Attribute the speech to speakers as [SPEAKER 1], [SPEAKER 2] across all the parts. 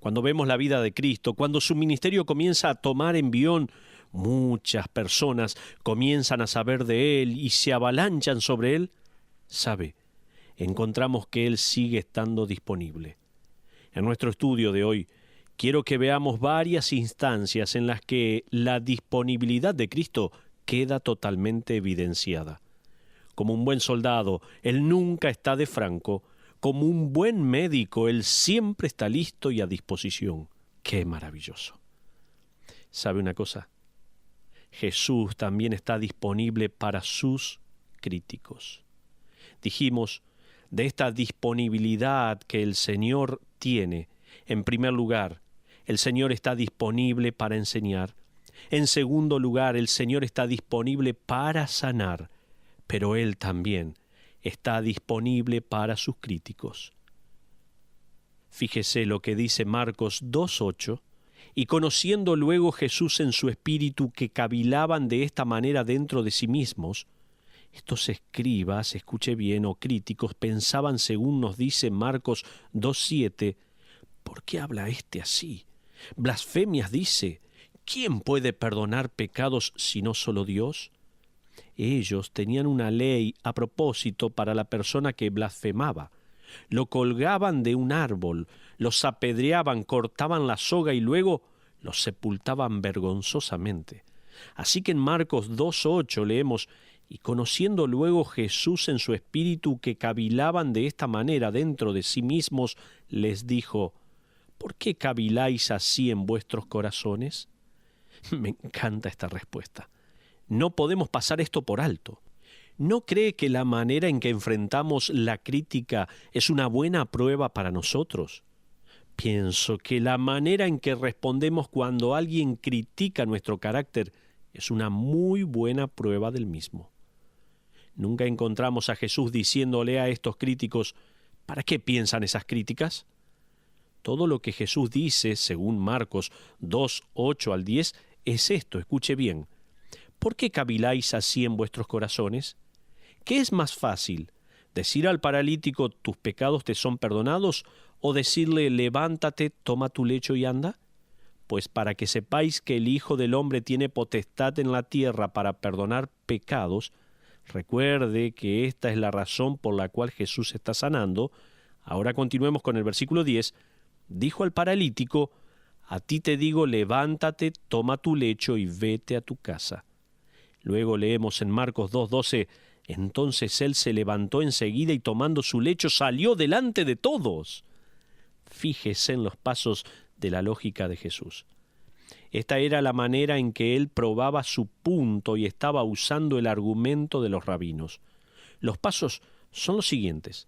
[SPEAKER 1] Cuando vemos la vida de Cristo, cuando su ministerio comienza a tomar envión, muchas personas comienzan a saber de Él y se avalanchan sobre Él. ¿Sabe? Encontramos que Él sigue estando disponible. En nuestro estudio de hoy, quiero que veamos varias instancias en las que la disponibilidad de Cristo queda totalmente evidenciada. Como un buen soldado, Él nunca está de franco. Como un buen médico, Él siempre está listo y a disposición. ¡Qué maravilloso! ¿Sabe una cosa? Jesús también está disponible para sus críticos. Dijimos de esta disponibilidad que el Señor tiene. En primer lugar, el Señor está disponible para enseñar. En segundo lugar, el Señor está disponible para sanar, pero Él también está disponible para sus críticos. Fíjese lo que dice Marcos 2:8, y conociendo luego Jesús en su espíritu que cavilaban de esta manera dentro de sí mismos, estos escribas, escuche bien, o críticos, pensaban según nos dice Marcos 2:7, ¿por qué habla este así? Blasfemias dice, ¿quién puede perdonar pecados sino solo Dios? Ellos tenían una ley a propósito para la persona que blasfemaba. Lo colgaban de un árbol, los apedreaban, cortaban la soga y luego los sepultaban vergonzosamente. Así que en Marcos 2:8 leemos, y conociendo luego Jesús en su espíritu que cavilaban de esta manera dentro de sí mismos, les dijo, ¿por qué caviláis así en vuestros corazones? Me encanta esta respuesta. No podemos pasar esto por alto. ¿No cree que la manera en que enfrentamos la crítica es una buena prueba para nosotros? Pienso que la manera en que respondemos cuando alguien critica nuestro carácter es una muy buena prueba del mismo. Nunca encontramos a Jesús diciéndole a estos críticos, ¿para qué piensan esas críticas? Todo lo que Jesús dice, según Marcos 2:8 al 10, es esto, escuche bien. ¿Por qué caviláis así en vuestros corazones? ¿Qué es más fácil, decir al paralítico tus pecados te son perdonados o decirle levántate, toma tu lecho y anda? Pues para que sepáis que el Hijo del Hombre tiene potestad en la tierra para perdonar pecados, recuerde que esta es la razón por la cual Jesús está sanando. Ahora continuemos con el versículo 10. Dijo al paralítico, a ti te digo, levántate, toma tu lecho y vete a tu casa. Luego leemos en Marcos 2:12, entonces él se levantó enseguida y tomando su lecho salió delante de todos. Fíjese en los pasos de la lógica de Jesús. Esta era la manera en que él probaba su punto y estaba usando el argumento de los rabinos. Los pasos son los siguientes.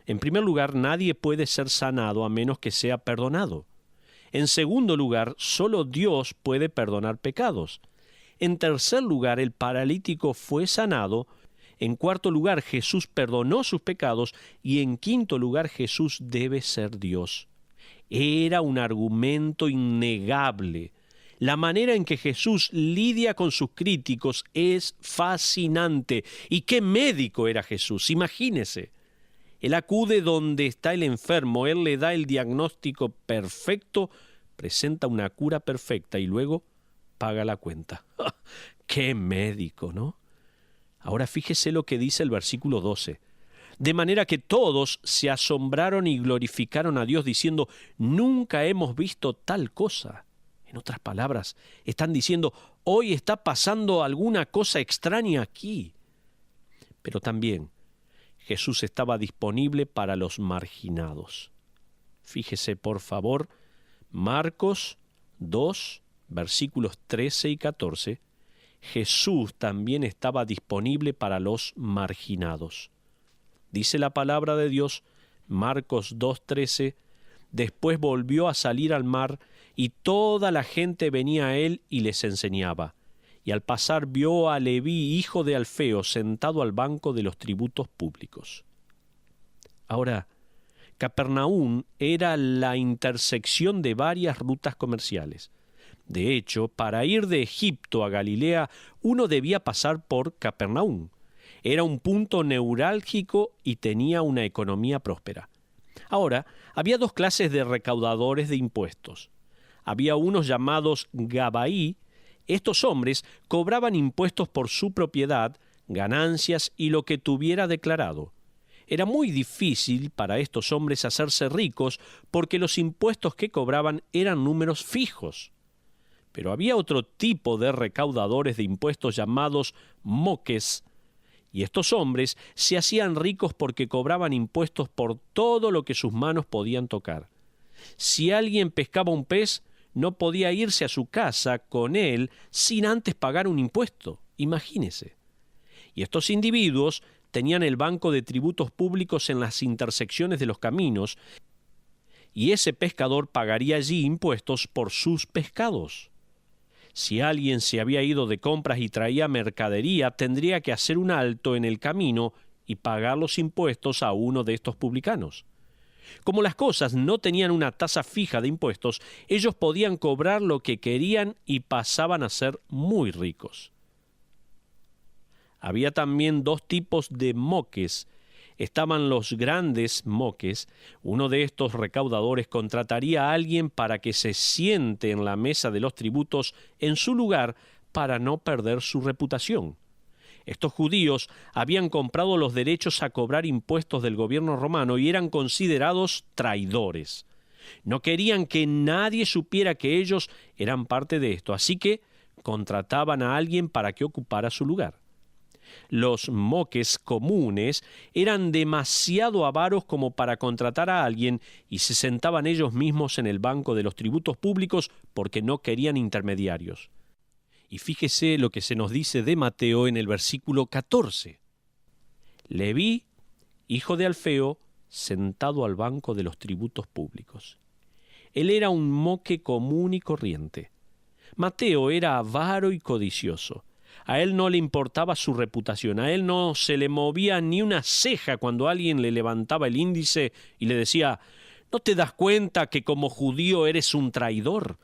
[SPEAKER 1] En primer lugar, nadie puede ser sanado a menos que sea perdonado. En segundo lugar, solo Dios puede perdonar pecados. En tercer lugar, el paralítico fue sanado. En cuarto lugar, Jesús perdonó sus pecados. Y en quinto lugar, Jesús debe ser Dios. Era un argumento innegable. La manera en que Jesús lidia con sus críticos es fascinante. ¿Y qué médico era Jesús? Imagínese. Él acude donde está el enfermo, Él le da el diagnóstico perfecto, presenta una cura perfecta y luego paga la cuenta. ¡Qué médico!, ¿no? Ahora fíjese lo que dice el versículo 12. De manera que todos se asombraron y glorificaron a Dios diciendo, nunca hemos visto tal cosa. En otras palabras, están diciendo, hoy está pasando alguna cosa extraña aquí. Pero también Jesús estaba disponible para los marginados. Fíjese, por favor, Marcos 2, versículos 13 y 14. Jesús también estaba disponible para los marginados. Dice la palabra de Dios, Marcos 2:13, después volvió a salir al mar y toda la gente venía a él y les enseñaba. Y al pasar vio a Leví, hijo de Alfeo, sentado al banco de los tributos públicos. Ahora, Capernaum era la intersección de varias rutas comerciales. De hecho, para ir de Egipto a Galilea, uno debía pasar por Capernaum. Era un punto neurálgico y tenía una economía próspera. Ahora, había dos clases de recaudadores de impuestos. Había unos llamados Gabaí. Estos hombres cobraban impuestos por su propiedad, ganancias y lo que tuviera declarado. Era muy difícil para estos hombres hacerse ricos porque los impuestos que cobraban eran números fijos. Pero había otro tipo de recaudadores de impuestos llamados moques, y estos hombres se hacían ricos porque cobraban impuestos por todo lo que sus manos podían tocar. Si alguien pescaba un pez, no podía irse a su casa con él sin antes pagar un impuesto. Imagínese. Y estos individuos tenían el banco de tributos públicos en las intersecciones de los caminos, y ese pescador pagaría allí impuestos por sus pescados. Si alguien se había ido de compras y traía mercadería, tendría que hacer un alto en el camino y pagar los impuestos a uno de estos publicanos. Como las cosas no tenían una tasa fija de impuestos, ellos podían cobrar lo que querían y pasaban a ser muy ricos. Había también dos tipos de moques. Estaban los grandes moques. Uno de estos recaudadores contrataría a alguien para que se siente en la mesa de los tributos en su lugar para no perder su reputación. Estos judíos habían comprado los derechos a cobrar impuestos del gobierno romano y eran considerados traidores. No querían que nadie supiera que ellos eran parte de esto, así que contrataban a alguien para que ocupara su lugar. Los moques comunes eran demasiado avaros como para contratar a alguien y se sentaban ellos mismos en el banco de los tributos públicos porque no querían intermediarios. Y fíjese lo que se nos dice de Mateo en el versículo 14. Le vi, hijo de Alfeo, sentado al banco de los tributos públicos. Él era un moque común y corriente. Mateo era avaro y codicioso. A él no le importaba su reputación, a él no se le movía ni una ceja cuando alguien le levantaba el índice y le decía, ¿no te das cuenta que como judío eres un traidor?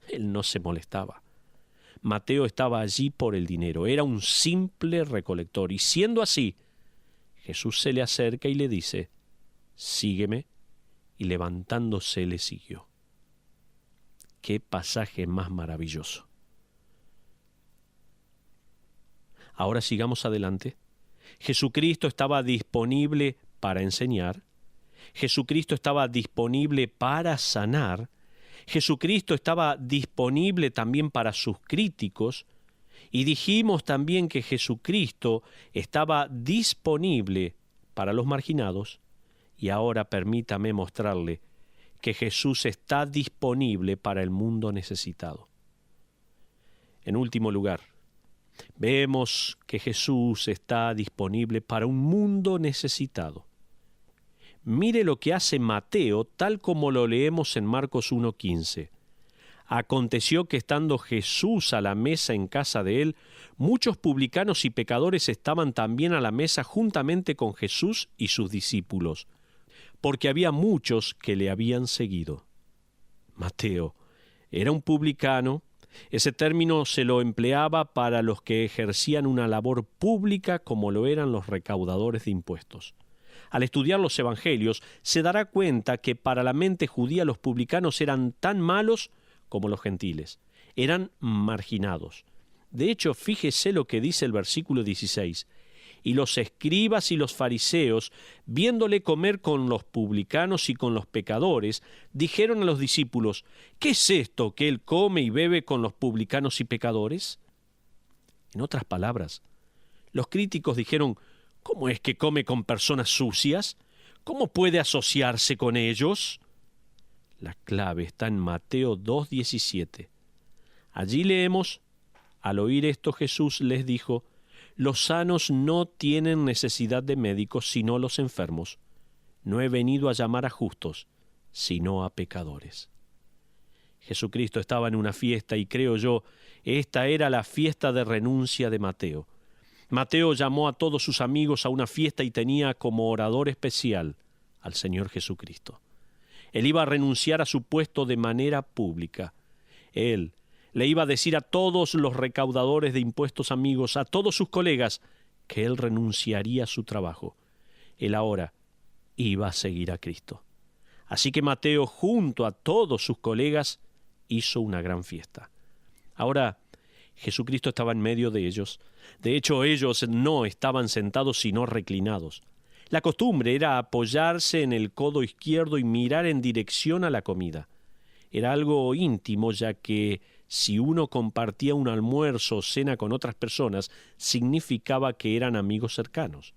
[SPEAKER 1] Él no se molestaba. Mateo estaba allí por el dinero, era un simple recolector, y siendo así, Jesús se le acerca y le dice, sígueme, y levantándose le siguió. ¡Qué pasaje más maravilloso! Ahora sigamos adelante. Jesucristo estaba disponible para enseñar, Jesucristo estaba disponible para sanar, Jesucristo estaba disponible también para sus críticos, y dijimos también que Jesucristo estaba disponible para los marginados, y ahora permítame mostrarle que Jesús está disponible para el mundo necesitado. En último lugar, vemos que Jesús está disponible para un mundo necesitado. Mire lo que hace Mateo, tal como lo leemos en Marcos 1:15. Aconteció que estando Jesús a la mesa en casa de él, muchos publicanos y pecadores estaban también a la mesa juntamente con Jesús y sus discípulos, porque había muchos que le habían seguido. Mateo era un publicano. Ese término se lo empleaba para los que ejercían una labor pública como lo eran los recaudadores de impuestos. Al estudiar los evangelios, se dará cuenta que para la mente judía los publicanos eran tan malos como los gentiles. Eran marginados. De hecho, fíjese lo que dice el versículo 16. Y los escribas y los fariseos, viéndole comer con los publicanos y con los pecadores, dijeron a los discípulos, ¿qué es esto que él come y bebe con los publicanos y pecadores? En otras palabras, los críticos dijeron, ¿cómo es que come con personas sucias? ¿Cómo puede asociarse con ellos? La clave está en Mateo 2:17. Allí leemos, al oír esto Jesús les dijo, los sanos no tienen necesidad de médicos, sino los enfermos. No he venido a llamar a justos, sino a pecadores. Jesucristo estaba en una fiesta y creo yo, esta era la fiesta de renuncia de Mateo. Mateo llamó a todos sus amigos a una fiesta y tenía como orador especial al Señor Jesucristo. Él iba a renunciar a su puesto de manera pública. Él le iba a decir a todos los recaudadores de impuestos amigos, a todos sus colegas, que él renunciaría a su trabajo. Él ahora iba a seguir a Cristo. Así que Mateo, junto a todos sus colegas, hizo una gran fiesta. Ahora, Jesucristo estaba en medio de ellos. De hecho, ellos no estaban sentados sino reclinados. La costumbre era apoyarse en el codo izquierdo y mirar en dirección a la comida. Era algo íntimo, ya que si uno compartía un almuerzo o cena con otras personas, significaba que eran amigos cercanos.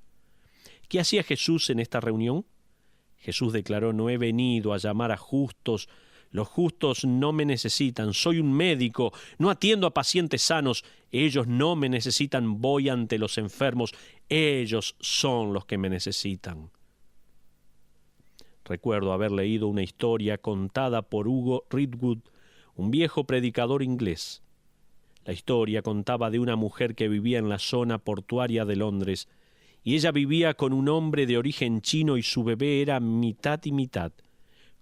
[SPEAKER 1] ¿Qué hacía Jesús en esta reunión? Jesús declaró: no he venido a llamar a justos, los justos no me necesitan, soy un médico, no atiendo a pacientes sanos, ellos no me necesitan, voy ante los enfermos, ellos son los que me necesitan. Recuerdo haber leído una historia contada por Hugo Ridwood, un viejo predicador inglés. La historia contaba de una mujer que vivía en la zona portuaria de Londres, y ella vivía con un hombre de origen chino y su bebé era mitad y mitad,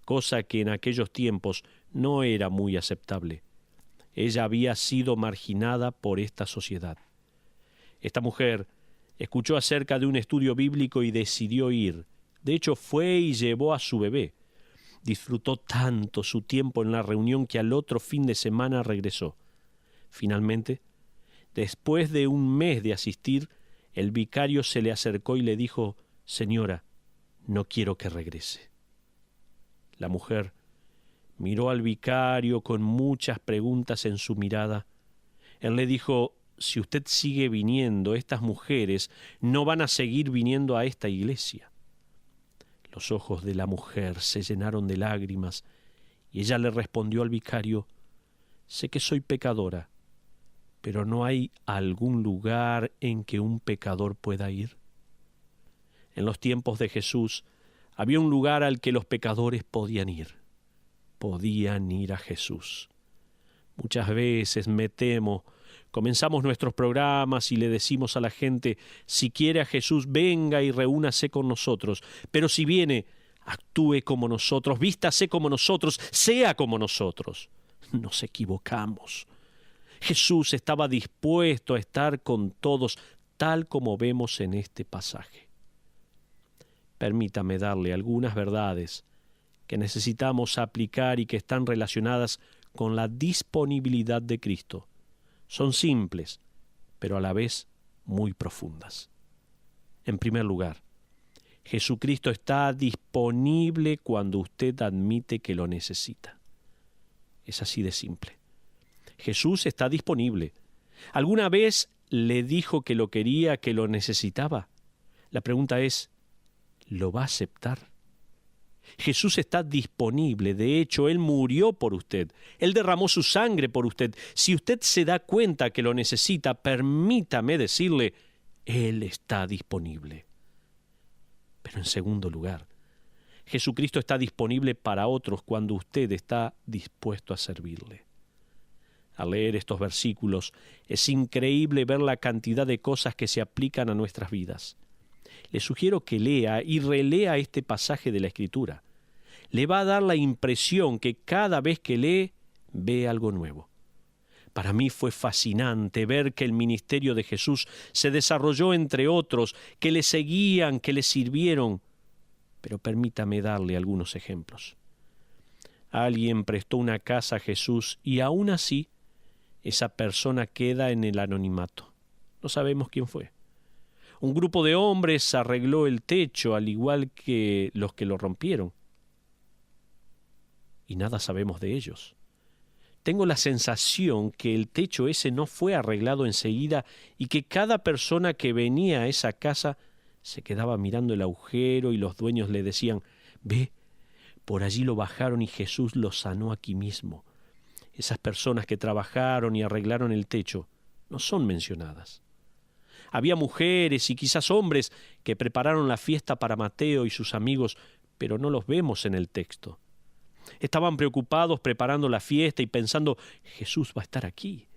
[SPEAKER 1] cosa que en aquellos tiempos no era muy aceptable. Ella había sido marginada por esta sociedad. Esta mujer escuchó acerca de un estudio bíblico y decidió ir. De hecho, fue y llevó a su bebé. Disfrutó tanto su tiempo en la reunión que al otro fin de semana regresó. Finalmente, después de un mes de asistir, el vicario se le acercó y le dijo: «Señora, no quiero que regrese». La mujer miró al vicario con muchas preguntas en su mirada. Él le dijo: «Si usted sigue viniendo, estas mujeres no van a seguir viniendo a esta iglesia». Los ojos de la mujer se llenaron de lágrimas y ella le respondió al vicario: «Sé que soy pecadora, pero ¿no hay algún lugar en que un pecador pueda ir?». En los tiempos de Jesús había un lugar al que los pecadores podían ir. Podían ir a Jesús. Muchas veces, me temo, comenzamos nuestros programas y le decimos a la gente: si quiere a Jesús, venga y reúnase con nosotros. Pero si viene, actúe como nosotros, vístase como nosotros, sea como nosotros. Nos equivocamos. Jesús estaba dispuesto a estar con todos, tal como vemos en este pasaje. Permítame darle algunas verdades que necesitamos aplicar y que están relacionadas con la disponibilidad de Cristo. Son simples, pero a la vez muy profundas. En primer lugar, Jesucristo está disponible cuando usted admite que lo necesita. Es así de simple. Jesús está disponible. ¿Alguna vez le dijo que lo quería, que lo necesitaba? La pregunta es: ¿lo va a aceptar? Jesús está disponible. De hecho, Él murió por usted. Él derramó su sangre por usted. Si usted se da cuenta que lo necesita, permítame decirle: Él está disponible. Pero en segundo lugar, Jesucristo está disponible para otros cuando usted está dispuesto a servirle. Al leer estos versículos, es increíble ver la cantidad de cosas que se aplican a nuestras vidas. Le sugiero que lea y relea este pasaje de la Escritura. Le va a dar la impresión que cada vez que lee, ve algo nuevo. Para mí fue fascinante ver que el ministerio de Jesús se desarrolló entre otros, que le seguían, que le sirvieron. Pero permítame darle algunos ejemplos. Alguien prestó una casa a Jesús y aún así, esa persona queda en el anonimato. No sabemos quién fue. Un grupo de hombres arregló el techo, al igual que los que lo rompieron. Y nada sabemos de ellos. Tengo la sensación que el techo ese no fue arreglado enseguida y que cada persona que venía a esa casa se quedaba mirando el agujero y los dueños le decían: «Ve, por allí lo bajaron y Jesús lo sanó aquí mismo». Esas personas que trabajaron y arreglaron el techo no son mencionadas. Había mujeres y quizás hombres que prepararon la fiesta para Mateo y sus amigos, pero no los vemos en el texto. Estaban preocupados preparando la fiesta y pensando: Jesús va a estar aquí.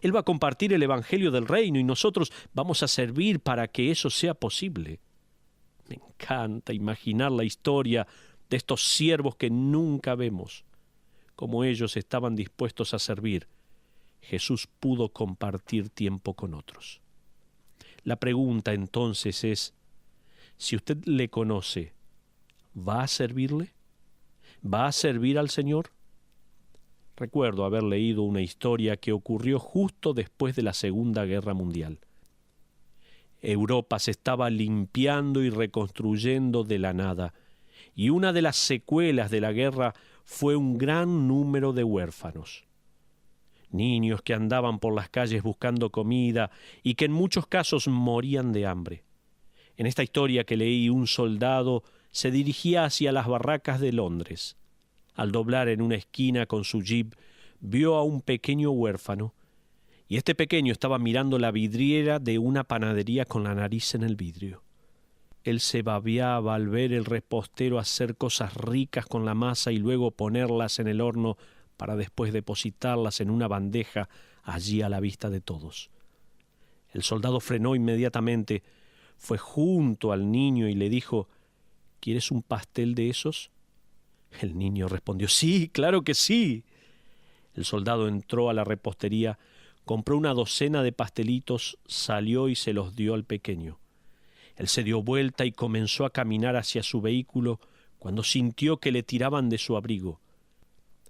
[SPEAKER 1] Él va a compartir el evangelio del reino y nosotros vamos a servir para que eso sea posible. Me encanta imaginar la historia de estos siervos que nunca vemos. Como ellos estaban dispuestos a servir, Jesús pudo compartir tiempo con otros. La pregunta entonces es: si usted le conoce, ¿va a servirle? ¿Va a servir al Señor? Recuerdo haber leído una historia que ocurrió justo después de la Segunda Guerra Mundial. Europa se estaba limpiando y reconstruyendo de la nada, y una de las secuelas de la guerra fue un gran número de huérfanos. Niños que andaban por las calles buscando comida y que en muchos casos morían de hambre. En esta historia que leí, un soldado se dirigía hacia las barracas de Londres. Al doblar en una esquina con su jeep, vio a un pequeño huérfano, y este pequeño estaba mirando la vidriera de una panadería con la nariz en el vidrio. Él se babeaba al ver el repostero hacer cosas ricas con la masa y luego ponerlas en el horno para después depositarlas en una bandeja allí a la vista de todos. El soldado frenó inmediatamente, fue junto al niño y le dijo: ¿Quieres un pastel de esos? El niño respondió: Sí, claro que sí. El soldado entró a la repostería, compró una docena de pastelitos, salió y se los dio al pequeño. Él se dio vuelta y comenzó a caminar hacia su vehículo cuando sintió que le tiraban de su abrigo.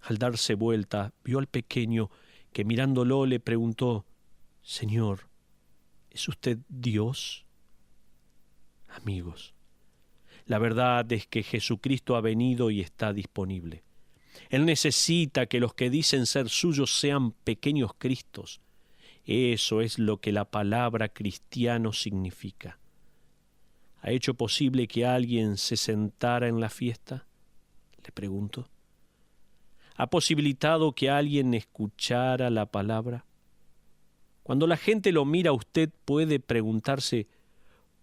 [SPEAKER 1] Al darse vuelta, vio al pequeño que mirándolo le preguntó: «Señor, ¿es usted Dios?» Amigos, la verdad es que Jesucristo ha venido y está disponible. Él necesita que los que dicen ser suyos sean pequeños Cristos. Eso es lo que la palabra cristiano significa. ¿Ha hecho posible que alguien se sentara en la fiesta?, le pregunto. ¿Ha posibilitado que alguien escuchara la palabra? Cuando la gente lo mira, usted puede preguntarse: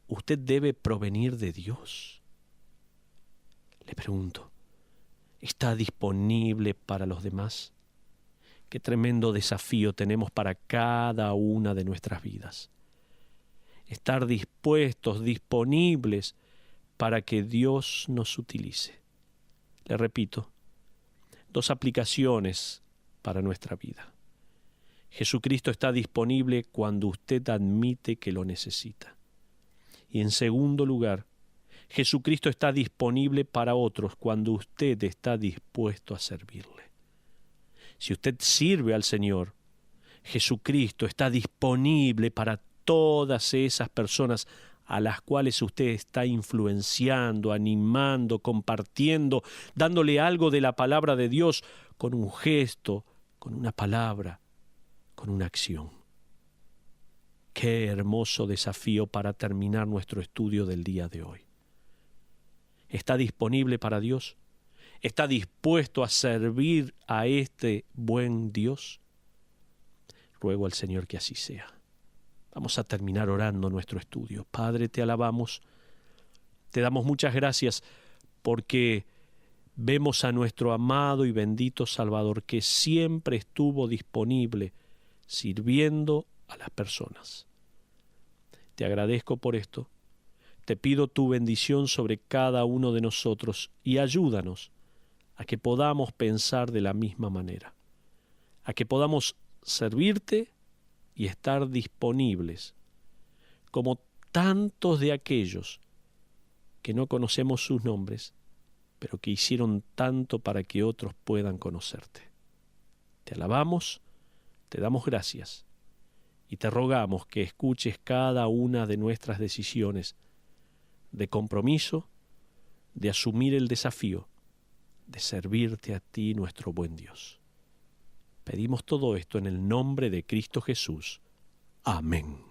[SPEAKER 1] ¿usted debe provenir de Dios? Le pregunto, ¿está disponible para los demás? Qué tremendo desafío tenemos para cada una de nuestras vidas. Estar dispuestos, disponibles para que Dios nos utilice. Le repito, 2 aplicaciones para nuestra vida. Jesucristo está disponible cuando usted admite que lo necesita. Y en segundo lugar, Jesucristo está disponible para otros cuando usted está dispuesto a servirle. Si usted sirve al Señor, Jesucristo está disponible para todas esas personas a las cuales usted está influenciando, animando, compartiendo, dándole algo de la palabra de Dios con un gesto, con una palabra, con una acción. Qué hermoso desafío para terminar nuestro estudio del día de hoy. ¿Está disponible para Dios? ¿Está dispuesto a servir a este buen Dios? Ruego al Señor que así sea. Vamos a terminar orando nuestro estudio. Padre, te alabamos, te damos muchas gracias porque vemos a nuestro amado y bendito Salvador que siempre estuvo disponible sirviendo a las personas. Te agradezco por esto. Te pido tu bendición sobre cada uno de nosotros y ayúdanos a que podamos pensar de la misma manera, a que podamos servirte y estar disponibles, como tantos de aquellos que no conocemos sus nombres, pero que hicieron tanto para que otros puedan conocerte. Te alabamos, te damos gracias y te rogamos que escuches cada una de nuestras decisiones de compromiso, de asumir el desafío, de servirte a ti, nuestro buen Dios. Pedimos todo esto en el nombre de Cristo Jesús. Amén.